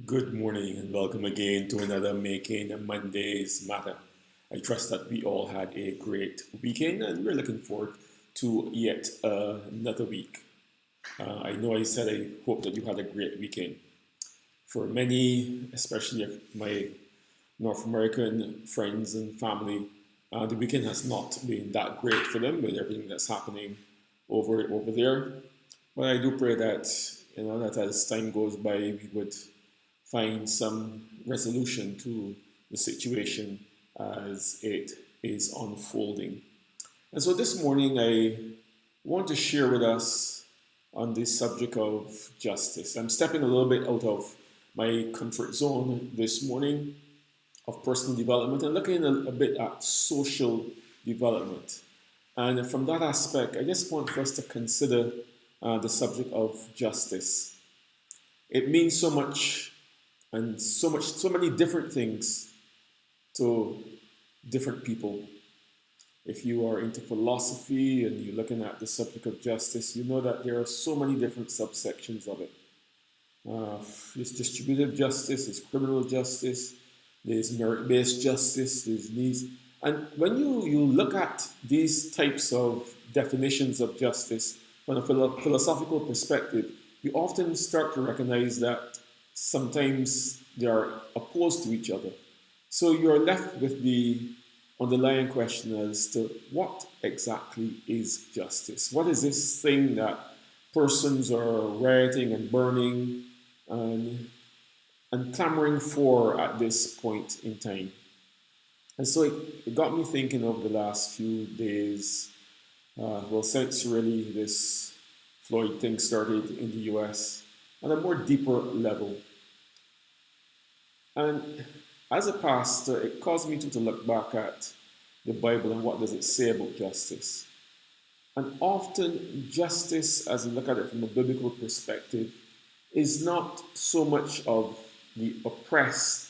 Good morning and welcome again to another Making Mondays Matter. I trust that we all had a great weekend and we're looking forward to yet another week. I know I said I hope that you had a great weekend. For many, especially my North American friends and family, the weekend has not been that great for them with everything that's happening over there. But I do pray that that as time goes by, we would find some resolution to the situation as it is unfolding. And so this morning, I want to share with us on this subject of justice. I'm stepping a little bit out of my comfort zone this morning of personal development and looking a bit at social development. And from that aspect, I just want us to consider the subject of justice. It means so much and so many different things to different people. If you are into philosophy and you're looking at the subject of justice, you know that there are so many different subsections of it. There's distributive justice, there's criminal justice, there's merit-based justice, there's these. And when you look at these types of definitions of justice from a philosophical perspective, you often start to recognize that sometimes they are opposed to each other. So you're left with the underlying question as to what exactly is justice? What is this thing that persons are rioting and burning and, and clamoring for at this point in time? And so it got me thinking over the last few days, since really this Floyd thing started in the US, on a more deeper level. And as a pastor, it caused me to look back at the Bible and what does it say about justice. And often justice, as we look at it from a biblical perspective, is not so much of the oppressed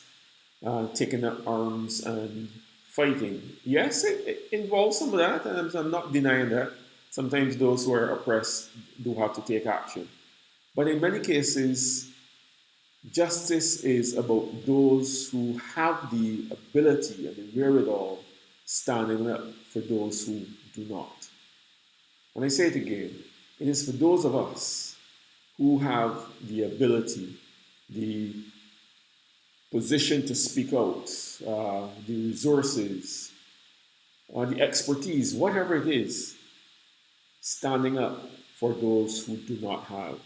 taking up arms and fighting. Yes, it involves some of that, and I'm not denying that. Sometimes those who are oppressed do have to take action. But in many cases, justice is about those who have the ability and the wherewithal standing up for those who do not. And I say it again, it is for those of us who have the ability, the position to speak out, the resources, the expertise, whatever it is, standing up for those who do not have.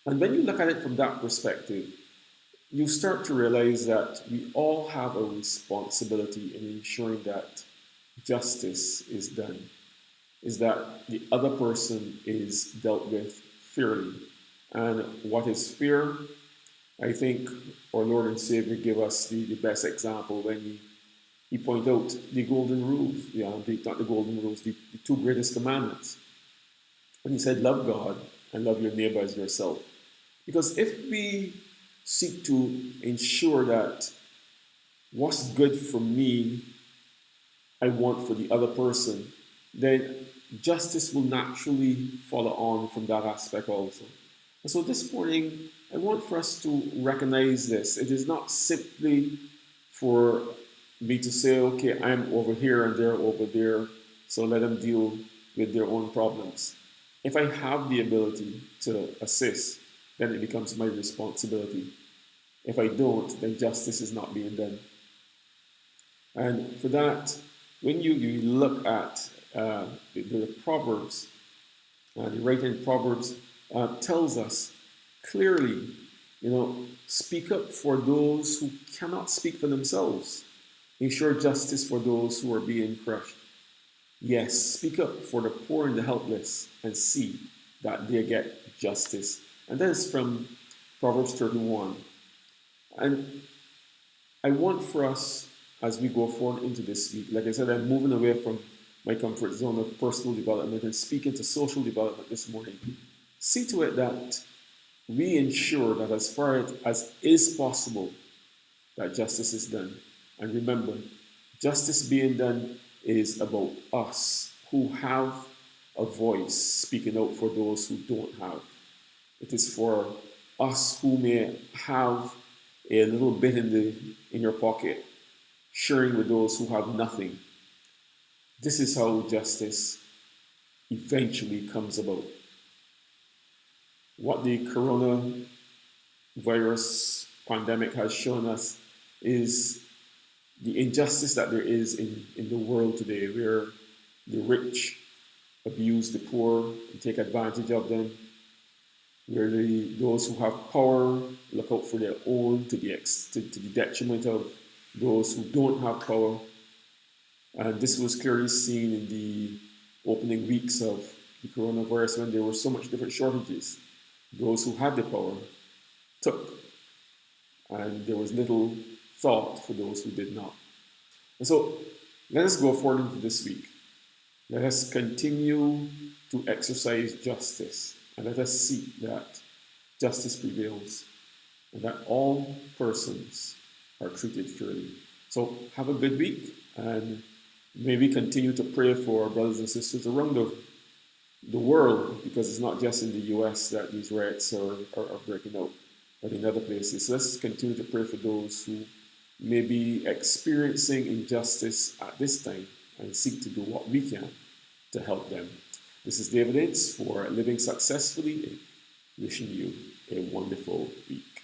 And when you look at it from that perspective, you start to realize that we all have a responsibility in ensuring that justice is done, is that the other person is dealt with fairly. And what is fair? I think our Lord and Savior gave us the best example when he pointed out the golden rules, not the golden rules, the two greatest commandments. And he said, love God and love your neighbor as yourself. Because if we seek to ensure that what's good for me, I want for the other person, then justice will naturally follow on from that aspect also. And so this morning, I want for us to recognize this. It is not simply for me to say, okay, I'm over here and they're over there, so let them deal with their own problems. If I have the ability to assist, then it becomes my responsibility. If I don't, then justice is not being done. And for that, when you look at the Proverbs, the writer in Proverbs tells us clearly, speak up for those who cannot speak for themselves. Ensure justice for those who are being crushed. Yes, speak up for the poor and the helpless and see that they get justice. And that is from Proverbs 31. And I want for us, as we go forward into this week, like I said, I'm moving away from my comfort zone of personal development and speaking to social development this morning. See to it that we ensure that as far as is possible, that justice is done. And remember, justice being done is about us who have a voice speaking out for those who don't have. It is for us who may have a little bit in your pocket, sharing with those who have nothing. This is how justice eventually comes about. What the coronavirus pandemic has shown us is the injustice that there is in the world today, where the rich abuse the poor and take advantage of them, where those who have power look out for their own to the detriment of those who don't have power. And this was clearly seen in the opening weeks of the coronavirus when there were so much different shortages. Those who had the power took, and there was little thought for those who did not. And so let us go forward into this week. Let us continue to exercise justice, and let us seek that justice prevails and that all persons are treated fairly. So have a good week, and may we continue to pray for our brothers and sisters around the world, because it's not just in the US that these riots are breaking out, but in other places. So let's continue to pray for those who may be experiencing injustice at this time and seek to do what we can to help them. This is David Ince for Living Successfully, wishing you a wonderful week.